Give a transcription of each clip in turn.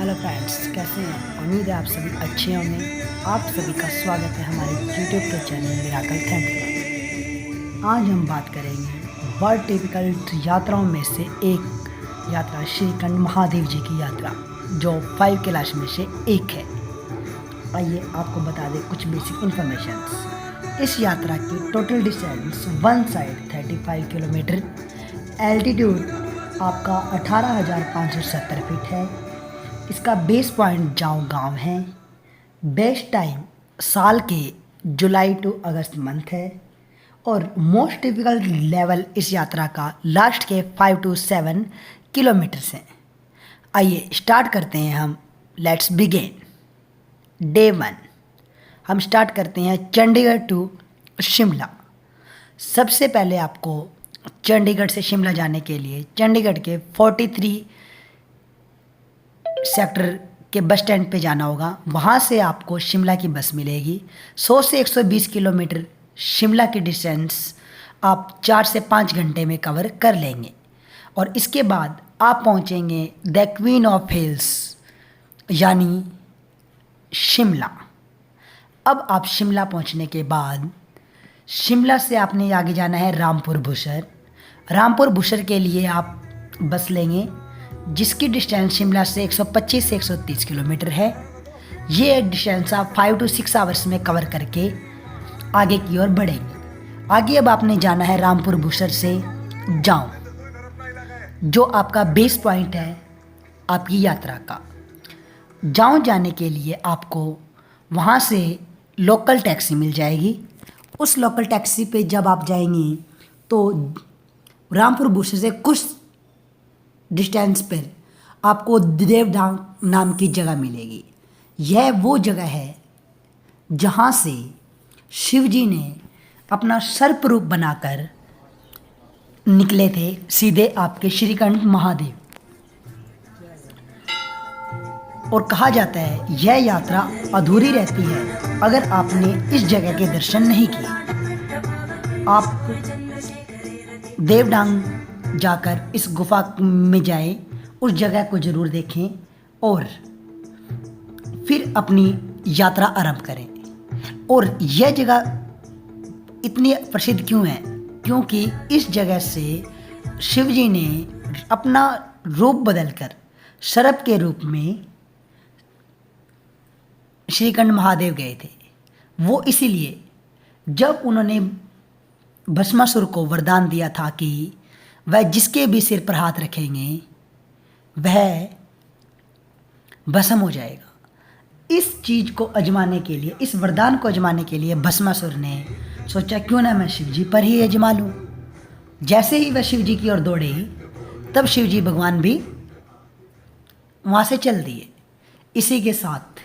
Hello friends, कैसे हैं? उम्मीद है आप सभी अच्छे होंगे। आप सभी का स्वागत है हमारे यूट्यूब के चैनल मिराकल टेंथ। आज हम बात करेंगे वर्ल्ड टिपिकल यात्राओं में से एक यात्रा श्रीखंड महादेव जी की यात्रा, जो 5 कैलाश में से एक है। आइए आपको बता दें कुछ बेसिक इन्फॉर्मेशन। इस यात्रा की total distance one side 35 kilometre, altitude आपका 18,570 फीट है। इसका बेस पॉइंट जाऊँ गांव है। बेस्ट टाइम साल के जुलाई टू अगस्त मंथ है और मोस्ट टिपिकल लेवल इस यात्रा का लास्ट के 5 to 7 किलोमीटर्स हैं। आइए स्टार्ट करते हैं हम। Let's begin. डे 1 हम स्टार्ट करते हैं चंडीगढ़ टू शिमला। सबसे पहले आपको चंडीगढ़ से शिमला जाने के लिए चंडीगढ़ के 43 सेक्टर के बस स्टैंड पे जाना होगा। वहाँ से आपको शिमला की बस मिलेगी। 100 से 120 किलोमीटर शिमला की डिस्टेंस आप 4 से 5 घंटे में कवर कर लेंगे और इसके बाद आप पहुँचेंगे द क्वीन ऑफ हिल्स यानी शिमला। अब आप शिमला पहुँचने के बाद शिमला से आपने आगे जाना है रामपुर बुशर। रामपुर बुशर के लिए आप बस लेंगे जिसकी डिस्टेंस शिमला से 125 से 130 किलोमीटर है। ये डिस्टेंस आप 5 to 6 आवर्स में कवर करके आगे की ओर बढ़ेंगे। आगे अब आपने जाना है रामपुर बुशर से जाऊं, जो आपका बेस पॉइंट है आपकी यात्रा का। जाऊं जाने के लिए आपको वहां से लोकल टैक्सी मिल जाएगी। उस लोकल टैक्सी पे जब आप जाएंगे तो रामपुर बुशर से कुछ डिस्टेंस पर आपको देवडांग नाम की जगह मिलेगी। यह वो जगह है जहाँ से शिव जी ने अपना सर्प रूप बनाकर निकले थे सीधे आपके श्रीखंड महादेव। और कहा जाता है यह यात्रा अधूरी रहती है अगर आपने इस जगह के दर्शन नहीं किए। आप देवडांग जाकर इस गुफा में जाएं, उस जगह को ज़रूर देखें और फिर अपनी यात्रा आरंभ करें। और यह जगह इतनी प्रसिद्ध क्यों है? क्योंकि इस जगह से शिव जी ने अपना रूप बदलकर सर्प के रूप में श्रीखंड महादेव गए थे। वो इसीलिए जब उन्होंने भस्मासुर को वरदान दिया था कि वह जिसके भी सिर पर हाथ रखेंगे वह भस्म हो जाएगा। इस चीज़ को आजमाने के लिए, इस वरदान को आजमाने के लिए भस्मासुर ने सोचा क्यों ना मैं शिव जी पर ही आजमा लूँ। जैसे ही वह शिव जी की ओर दौड़े तब शिव जी भगवान भी वहाँ से चल दिए। इसी के साथ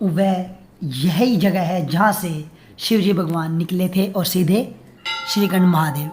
वह यही जगह है जहाँ से शिव जी भगवान निकले थे और सीधे श्रीखंड महादेव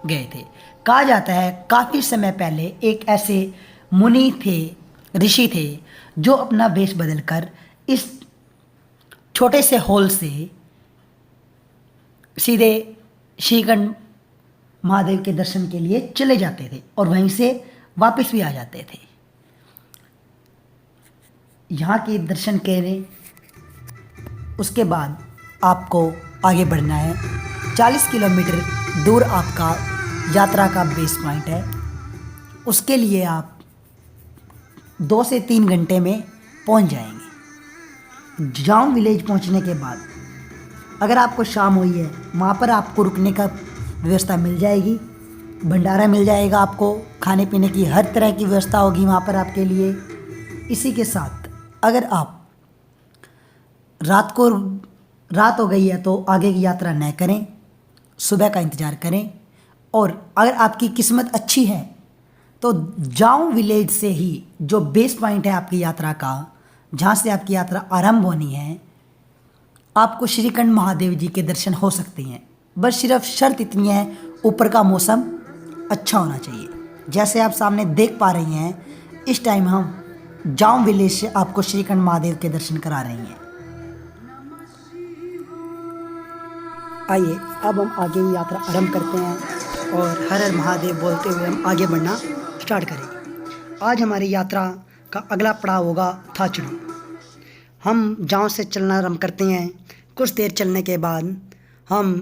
गए थे। कहा जाता है काफ़ी समय पहले एक ऐसे मुनि थे, ऋषि थे, जो अपना वेश बदलकर इस छोटे से होल से सीधे श्रीखंड महादेव के दर्शन के लिए चले जाते थे और वहीं से वापस भी आ जाते थे। यहाँ के दर्शन करें, उसके बाद आपको आगे बढ़ना है। 40 किलोमीटर दूर आपका यात्रा का बेस पॉइंट है। उसके लिए आप 2 से 3 घंटे में पहुंच जाएंगे। जाऊं विलेज पहुंचने के बाद अगर आपको शाम हुई है, वहाँ पर आपको रुकने का व्यवस्था मिल जाएगी। भंडारा मिल जाएगा, आपको खाने पीने की हर तरह की व्यवस्था होगी वहाँ पर आपके लिए। इसी के साथ अगर आप रात हो गई है तो आगे की यात्रा न करें, सुबह का इंतज़ार करें। और अगर आपकी किस्मत अच्छी है तो जाऊं विलेज से ही जो बेस पॉइंट है आपकी यात्रा का, जहाँ से आपकी यात्रा आरंभ होनी है, आपको श्रीखंड महादेव जी के दर्शन हो सकते हैं। बस सिर्फ शर्त इतनी है, ऊपर का मौसम अच्छा होना चाहिए। जैसे आप सामने देख पा रही हैं, इस टाइम हम जाऊं विलेज से आपको श्रीखंड महादेव के दर्शन करा रही हैं। आइए अब हम आगे की यात्रा आरंभ करते हैं और हर हर महादेव बोलते हुए हम आगे बढ़ना स्टार्ट करें। आज हमारी यात्रा का अगला पड़ाव होगा थाचड़ू। हम जहाँ से चलना आरम्भ करते हैं, कुछ देर चलने के बाद हम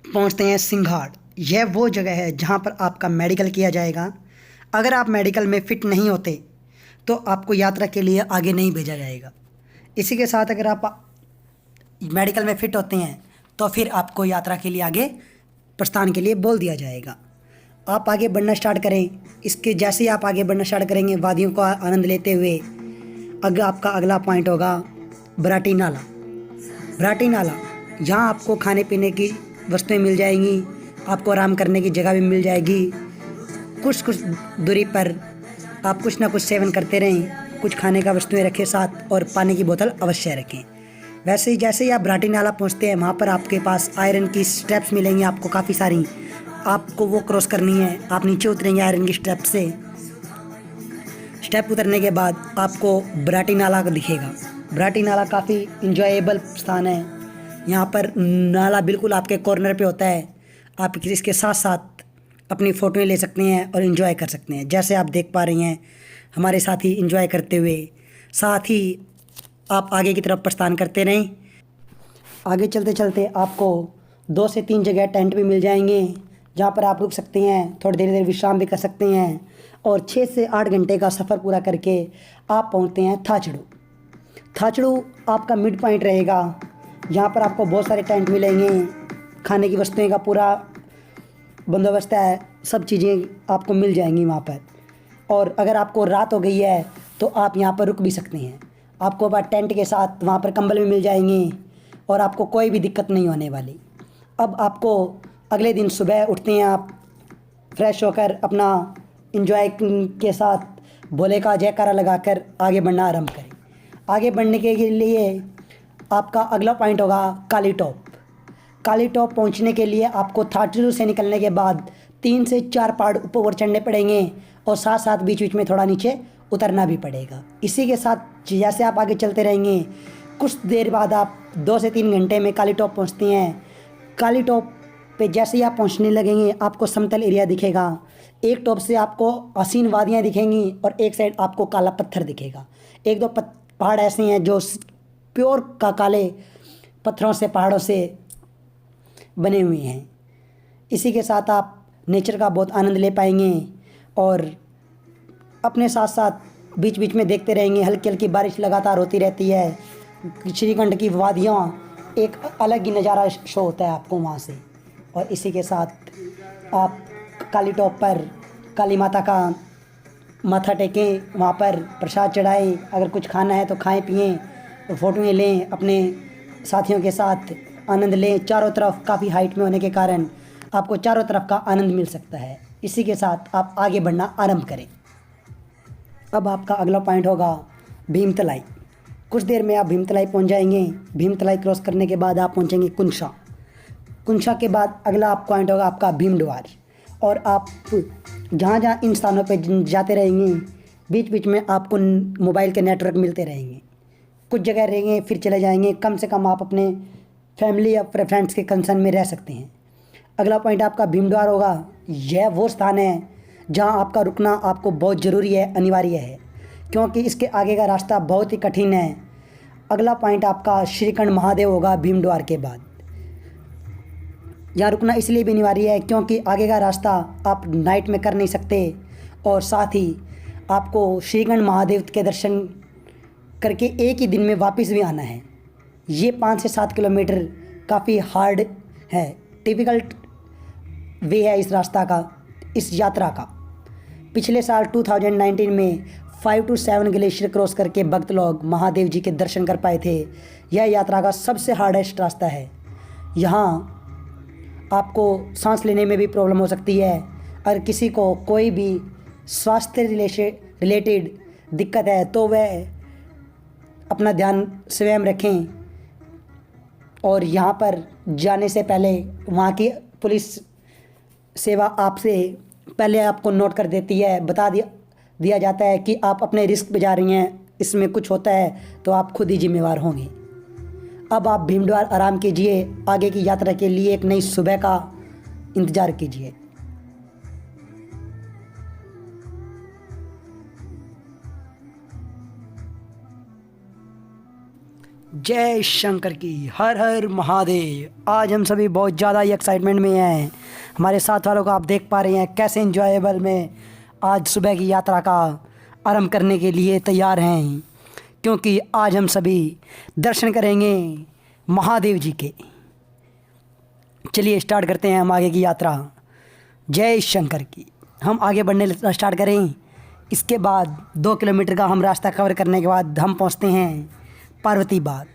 पहुँचते हैं सिंघाड़। यह वो जगह है जहाँ पर आपका मेडिकल किया जाएगा। अगर आप मेडिकल में फ़िट नहीं होते तो आपको यात्रा के लिए आगे नहीं भेजा जाएगा। इसी के साथ अगर आप मेडिकल में फ़िट होते हैं तो फिर आपको यात्रा के लिए आगे प्रस्थान के लिए बोल दिया जाएगा। आप आगे बढ़ना स्टार्ट करें। इसके जैसे ही आप आगे बढ़ना स्टार्ट करेंगे, वादियों का आनंद लेते हुए, अगर आपका अगला पॉइंट होगा बराटी नाला। बराटी नाला, यहाँ आपको खाने पीने की वस्तुएं मिल जाएंगी, आपको आराम करने की जगह भी मिल जाएगी। कुछ दूरी पर आप कुछ ना कुछ सेवन करते रहें, कुछ खाने का वस्तुएं रखें साथ और पानी की बोतल अवश्य रखें। वैसे ही जैसे ही आप बराटी नाला पहुँचते हैं, वहाँ पर आपके पास आयरन की स्टेप्स मिलेंगी आपको काफ़ी सारी, आपको वो क्रॉस करनी है। आप नीचे उतरेंगे आयरन की स्टेप से। स्टेप उतरने के बाद आपको बराटी नाला दिखेगा। बराटी नाला काफ़ी इंजॉयबल स्थान है। यहाँ पर नाला बिल्कुल आपके कॉर्नर पे होता है। आप इसके साथ साथ अपनी फ़ोटोएं ले सकते हैं और इन्जॉय कर सकते हैं। जैसे आप देख पा रही हैं हमारे साथी इन्जॉय करते हुए, साथ ही आप आगे की तरफ प्रस्थान करते रहें। आगे चलते चलते आपको 2 से 3 जगह टेंट भी मिल जाएंगे जहाँ पर आप रुक सकते हैं, थोड़ी देर विश्राम भी कर सकते हैं और 6 से 8 घंटे का सफ़र पूरा करके आप पहुँचते हैं थाचड़ू। थाचड़ू आपका मिड पॉइंट रहेगा। यहाँ पर आपको बहुत सारे टेंट मिलेंगे, खाने की वस्तुएं का पूरा बंदोबस्त है, सब चीज़ें आपको मिल जाएंगी वहाँ पर। और अगर आपको रात हो गई है तो आप यहाँ पर रुक भी सकते हैं। आपको बाद टेंट के साथ वहाँ पर कंबल भी मिल जाएंगे और आपको कोई भी दिक्कत नहीं होने वाली। अब आपको अगले दिन सुबह उठते हैं, आप फ्रेश होकर अपना एंजॉय के साथ भोले का जयकारा लगाकर आगे बढ़ना आरंभ करें। आगे बढ़ने के लिए आपका अगला पॉइंट होगा काली टॉप। काली टॉप पहुंचने के लिए आपको थाचड़ू से निकलने के बाद 3 से 4 पहाड़ ऊपर चढ़ने पड़ेंगे और साथ साथ बीच बीच में थोड़ा नीचे उतरना भी पड़ेगा। इसी के साथ जैसे आप आगे चलते रहेंगे, कुछ देर बाद आप 2 से 3 घंटे में काली टॉप पहुँचते हैं। काली टॉप पे जैसे ही आप पहुँचने लगेंगे आपको समतल एरिया दिखेगा। एक टॉप से आपको हसीन वादियाँ दिखेंगी और एक साइड आपको काला पत्थर दिखेगा। 1-2 पहाड़ ऐसे हैं जो प्योर काले पत्थरों से, पहाड़ों से बने हुए हैं। इसी के साथ आप नेचर का बहुत आनंद ले पाएंगे और अपने साथ साथ बीच बीच में देखते रहेंगे। हल्की हल्की बारिश लगातार होती रहती है। श्रीखंड की वादियाँ एक अलग ही नज़ारा शो होता है आपको वहाँ से। और इसी के साथ आप काली टॉप पर काली माता का माथा टेकें, वहाँ पर प्रसाद चढ़ाएं। अगर कुछ खाना है तो खाएं पिएं, फ़ोटोएं लें, अपने साथियों के साथ आनंद लें। चारों तरफ काफ़ी हाइट में होने के कारण आपको चारों तरफ का आनंद मिल सकता है। इसी के साथ आप आगे बढ़ना आरंभ करें। अब आपका अगला पॉइंट होगा भीमतलाई। कुछ देर में आप भीमतलाई पहुंच जाएंगे। भीमतलाई क्रॉस करने के बाद आप पहुंचेंगे कुंशा। कुंशा के बाद अगला आप पॉइंट होगा आपका भीमडवार। और आप जहाँ जहाँ इन स्थानों पर जाते रहेंगे, बीच बीच में आपको मोबाइल के नेटवर्क मिलते रहेंगे। कुछ जगह रहेंगे फिर चले जाएंगे। कम से कम आप अपने फैमिली या फ्रेंड्स के कंसर्न में रह सकते हैं। अगला पॉइंट आपका भीमडवार होगा। यह वो स्थान है जहाँ आपका रुकना आपको बहुत ज़रूरी है, अनिवार्य है, क्योंकि इसके आगे का रास्ता बहुत ही कठिन है। अगला पॉइंट आपका श्रीखंड महादेव होगा भीमडवार के बाद। यहाँ रुकना इसलिए भी अनिवार्य है क्योंकि आगे का रास्ता आप नाइट में कर नहीं सकते और साथ ही आपको श्रीखंड महादेव के दर्शन करके एक ही दिन में वापस भी आना है। ये 5 से 7 किलोमीटर काफ़ी हार्ड है, डिफ़िकल्ट वे है इस रास्ता का, इस यात्रा का। पिछले साल 2019 में 5 to 7 ग्लेशियर क्रॉस करके भक्त लोग महादेव जी के दर्शन कर पाए थे। यह यात्रा का सबसे हार्डेस्ट रास्ता है। यहाँ आपको सांस लेने में भी प्रॉब्लम हो सकती है। अगर किसी को कोई भी स्वास्थ्य रिलेटेड दिक्कत है तो वह अपना ध्यान स्वयं रखें और यहाँ पर जाने से पहले वहाँ की पुलिस सेवा आपसे पहले आपको नोट कर देती है, बता दिया जाता है कि आप अपने रिस्क पे जा रही हैं, इसमें कुछ होता है तो आप खुद ही जिम्मेवार होंगे। अब आप भीमडवार आराम कीजिए, आगे की यात्रा के लिए एक नई सुबह का इंतज़ार कीजिए। जय शंकर की, हर हर महादेव। आज हम सभी बहुत ज़्यादा ही एक्साइटमेंट में हैं। हमारे साथ वालों को आप देख पा रहे हैं कैसे इंजॉयबल में आज सुबह की यात्रा का आरंभ करने के लिए तैयार हैं, क्योंकि आज हम सभी दर्शन करेंगे महादेव जी के। चलिए स्टार्ट करते हैं हम आगे की यात्रा। जय शंकर की। हम आगे बढ़ने स्टार्ट करें। इसके बाद 2 किलोमीटर का हम रास्ता कवर करने के बाद हम पहुंचते हैं पार्वती बाग।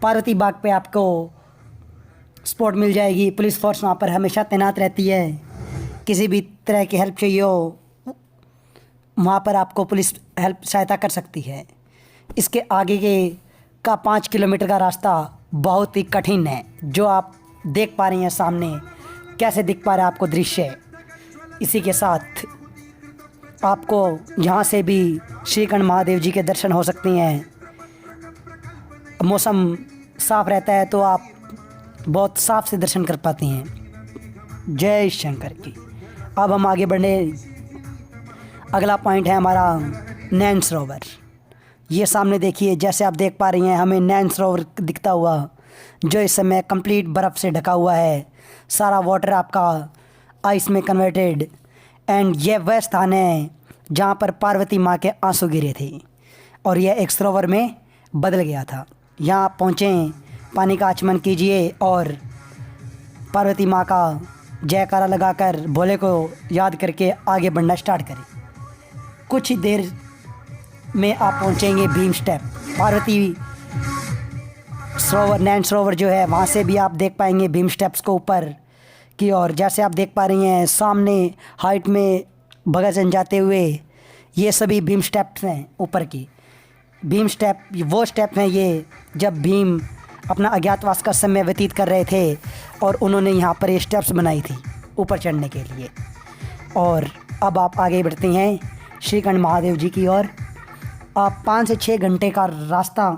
पार्वती बाग पे आपको स्पॉट मिल जाएगी। पुलिस फोर्स वहाँ पर हमेशा तैनात रहती है। किसी भी तरह की हेल्प चाहिए हो वहाँ पर आपको पुलिस हेल्प सहायता कर सकती है। इसके आगे के का 5 किलोमीटर का रास्ता बहुत ही कठिन है, जो आप देख पा रही हैं सामने कैसे दिख पा रहा है आपको दृश्य। इसी के साथ आपको यहाँ से भी श्रीकंठ महादेव जी के दर्शन हो सकते हैं। मौसम साफ़ रहता है तो आप बहुत साफ से दर्शन कर पाते हैं। जय शंकर की। अब हम आगे बढ़ने, अगला पॉइंट है हमारा नैन सरोवर। ये सामने देखिए, जैसे आप देख पा रही हैं हमें नैन सरोवर दिखता हुआ, जो इस समय कंप्लीट बर्फ़ से ढका हुआ है। सारा वाटर आपका आइस में कन्वर्टेड। एंड ये वह स्थान है जहाँ पर पार्वती माँ के आंसू गिरे थे और यह एक सरोवर में बदल गया था। यहाँ आप पहुँचें, पानी का आचमन कीजिए और पार्वती माँ का जयकारा लगाकर भोले को याद करके आगे बढ़ना स्टार्ट करें। कुछ ही देर में आप पहुँचेंगे भीम स्टेप। पार्वती सरोवर, नैन सरोवर जो है, वहाँ से भी आप देख पाएंगे भीम स्टेप्स को ऊपर की ओर। जैसे आप देख पा रही हैं सामने हाइट में भगत जाते हुए, ये सभी भीम स्टेप्स हैं ऊपर की। भीम स्टेप वो स्टेप हैं ये जब भीम अपना अज्ञातवास का समय व्यतीत कर रहे थे और उन्होंने यहाँ पर ये स्टेप्स बनाई थी ऊपर चढ़ने के लिए। और अब आप आगे बढ़ते हैं श्रीकंठ महादेव जी की ओर। आप 5 से 6 घंटे का रास्ता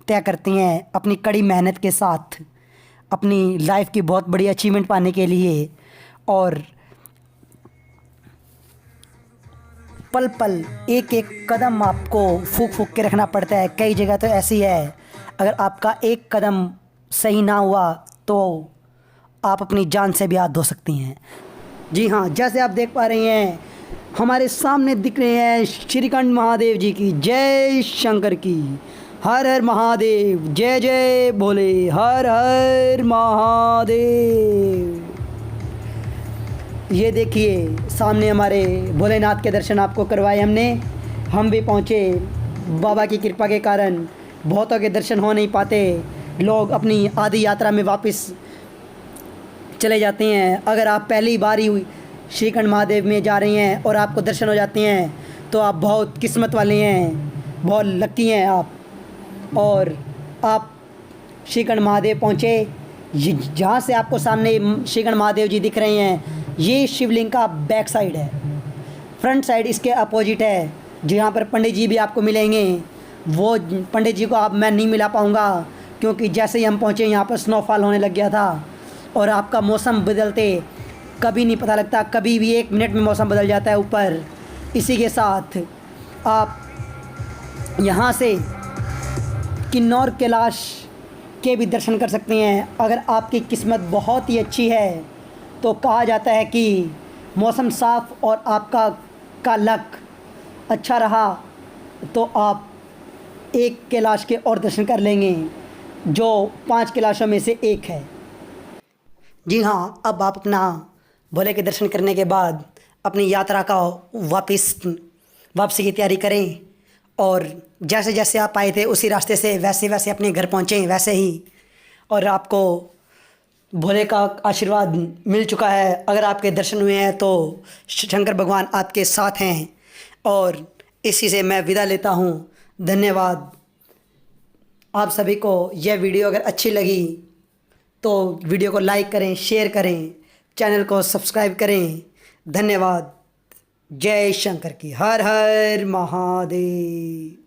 तय करती हैं अपनी कड़ी मेहनत के साथ, अपनी लाइफ की बहुत बड़ी अचीवमेंट पाने के लिए। और पल पल एक एक कदम आपको फूंक फूंक के रखना पड़ता है। कई जगह तो ऐसी है, अगर आपका एक कदम सही ना हुआ तो आप अपनी जान से भी हाथ धो सकती हैं। जी हाँ, जैसे आप देख पा रही हैं हमारे सामने दिख रहे हैं श्रीकंठ महादेव जी की। जय शंकर की, हर हर महादेव। जय जय भोले, हर हर महादेव। ये देखिए सामने हमारे भोलेनाथ के दर्शन आपको करवाए हमने। हम भी पहुँचे। बाबा की कृपा के कारण बहुतों के दर्शन हो नहीं पाते, लोग अपनी आधी यात्रा में वापस चले जाते हैं। अगर आप पहली बार ही श्रीकंठ महादेव में जा रही हैं और आपको दर्शन हो जाते हैं तो आप बहुत किस्मत वाले हैं, बहुत लकी हैं आप। और आप श्रीकंठ महादेव पहुँचे, जहाँ से आपको सामने श्रीकंठ महादेव जी दिख रहे हैं, ये शिवलिंग का बैक साइड है। फ्रंट साइड इसके अपोजिट है, जहाँ पर पंडित जी भी आपको मिलेंगे। वो पंडित जी को आप मैं नहीं मिला पाऊँगा, क्योंकि जैसे ही हम पहुँचे यहाँ पर स्नोफॉल होने लग गया था और आपका मौसम बदलते कभी नहीं पता लगता, कभी भी 1 मिनट में मौसम बदल जाता है ऊपर। इसी के साथ आप यहाँ से किन्नौर कैलाश के भी दर्शन कर सकते हैं। अगर आपकी किस्मत बहुत ही अच्छी है तो कहा जाता है कि मौसम साफ़ और आपका का लक अच्छा रहा तो आप एक कैलाश के और दर्शन कर लेंगे, जो 5 कैलाशों में से एक है। जी हाँ, अब आप अपना भोले के दर्शन करने के बाद अपनी यात्रा का वापसी की तैयारी करें और जैसे जैसे आप आए थे उसी रास्ते से वैसे वैसे अपने घर पहुँचें वैसे ही। और आपको भोले का आशीर्वाद मिल चुका है। अगर आपके दर्शन हुए हैं तो शंकर भगवान आपके साथ हैं। और इसी से मैं विदा लेता हूँ। धन्यवाद आप सभी को। यह वीडियो अगर अच्छी लगी तो वीडियो को लाइक करें, शेयर करें, चैनल को सब्सक्राइब करें। धन्यवाद। जय शंकर की, हर हर महादेव।